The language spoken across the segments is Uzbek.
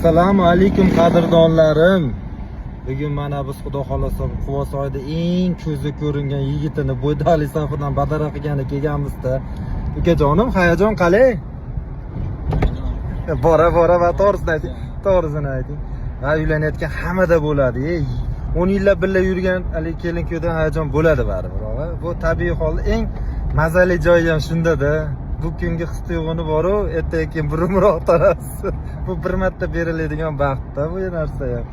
Assalomu alaykum qadrdonlarim. Bugun mana biz xudo xolasa Quvasoyda eng ko'zi ko'ringan yigitini Bo'ydali safidan badara qilgani kelganmizda. Ukajonim, hayajon qalay? Bora va to'g'risini ayting. Ha, uylanayotgan hammada bo'ladi. 10 yillar birga yurgan hali kelin-kuydan hayajon bo'ladi baribir. Bu tabiiy hol. Eng mazali joyi ham shunda-da. Bu kungi his-tuyg'uni bor-u, ertaga keyin burumroq tarasi. Bu bir marta beriladigan baxtda bu narsa ham.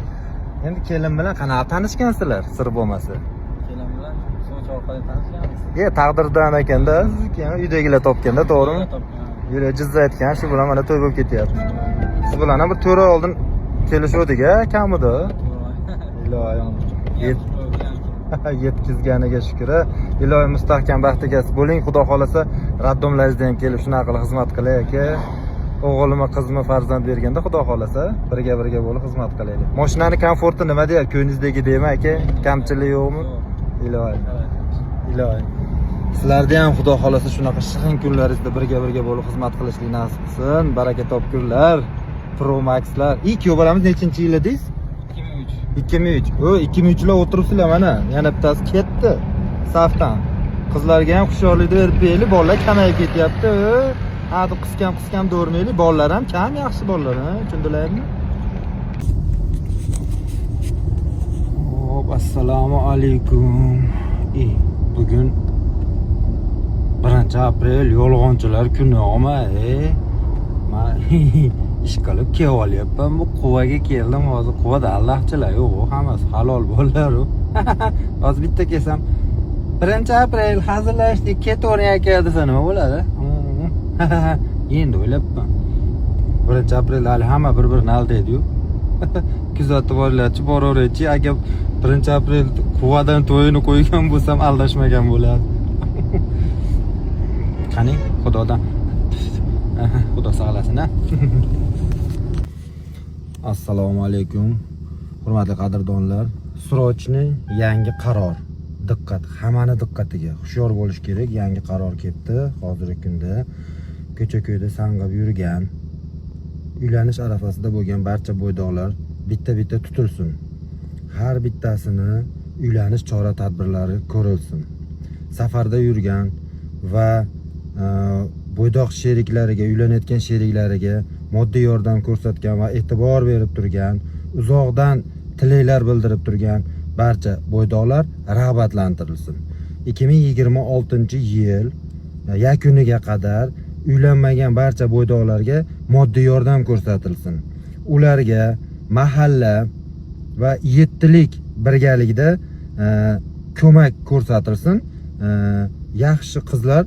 Endi kelin bilan qanaqa tanishgansizlar, sir bo'lmasa? Kelin bilan so'ch orqali tanishganmiz. Taqdirdan ekanda, keyin uydagilar topganda, to'g'rimi? Yura jizza aytgan, shu bilan mana to'y bo'lib ketyapti. Siz bilan ham bir 4 oy oldin kelishuvdik-a, kamida. Iloyim. Yetkizganiga shukr. Iloyim mustahkam baxtiga bo'ling. Xudo xolasa raddomlaringizda ham kelib shunaqa qilib xizmat qilay aka. O'g'lima, qizimga farzand berganda Xudo xolasa birga bo'lib xizmat qilaylik. Mashinani komforti nima deyapti? Ko'nglingizdagi deymi aka? Kamchilik yo'qmi? Iloyim. Sizlarda ham Xudo xolasa shunaqa shirin kunlaringizda birga bo'lib xizmat qilishlik nasib qilsin. Baraka topkunlar, Pro Maxlar. Kuyov bolamiz nechinchi yil edingiz? 2003. 2003 lar o'tiribsizlar mana. Yana bittasi ketdi safdan. Qizlarga ham xushyorlikni berib beraylik. Bolalar kamayib ketyapti. Hadi qisqam do'rmaylik. Bolalar ham kam, yaxshi bolalar, tushundilarmi? Hop, assalomu alaykum. Bugun 1-aprel yolg'onchilar kuni, men ish qilib kelyapman. Bu Quvaga keldim. Hozir Quvada Allohchilar yo'q, hammasi halol bolalar. Hozir bitta kelsam 1-aprel hazillashdik, ketavering aka desa nima bo'ladi? Endi o'ylabman. 1-aprel hali hamma bir-birini aldaydi-yu. Kuzatib olinglarchi, boraveraychi. Agar 1-aprel Quvadan to'yini qo'ygan bo'lsam aldashmagan bo'ladi. Qani, Xudodan Xudo saqlasin. Assalomu alaykum. Hurmatli qadrdonlar, Srochni yangi qaror. Diqqat, hammani diqqatiga. Hushyor bo'lish kerak. Yangi qaror kelibdi. Hozirgi kunda ko'cha-ko'yda sang'ib yurgan, uylanish arafasida bo'lgan barcha bo'ydoqlar bitta tutilsin. Har bittasini uylanish chora-tadbirlari ko'rilsin. Safarda yurgan va bo'ydoq sheriklariga, uylanayotgan sheriklariga moddiy yordam ko'rsatgan va e'tibor berib turgan, uzoqdan tilaklar bildirib turgan barcha bo'ydoqlar rag'batlantirilsin. 2026-yil yakuniga qadar uylanmagan barcha bo'ydoqlarga moddiy yordam ko'rsatilsin. Ularga mahalla va 7lik birgalikda ko'mak ko'rsatilsin. Yaxshi qizlar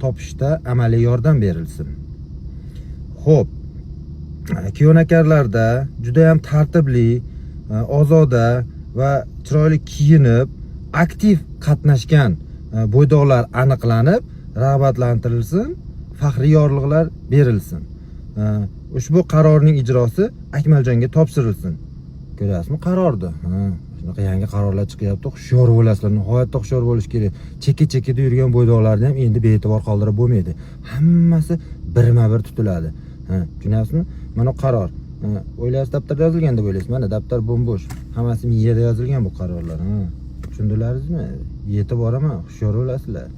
topishda amaliy yordam berilsin. Xo'p, kuyovnakarlarda juda ham tartibli, ozoda va chiroyli kiyinib, aktiv qatnashgan bo'ydoqlar aniqlanib, rag'batlantirilsin, faxriy yorliqlar berilsin. Ushbu qarorning ijrosi Akmaljonga topshirilsin. Ko'ryapsizmi qarorda? Shunaqa yangi qarorlar chiqyapti. Hushyor bo'lasizlar, nihoyatda hushyor bo'lish kerak. Chekka-chekkada yurgan bo'ydoqlarni ham endi be'tibor qoldirib bo'lmaydi. Hammasi birma-bir tutiladi. Tushunyapsizmi? Mana qaror. O'ylaysiz daftarda yozilgan deb o'ylaysiz. Mana daftar bo'm-bo'sh. Hammasi miyada yozilgan bu qarorlar. Tushundilaringizmi? Yetib boraman, hushyor bo'lasizlar.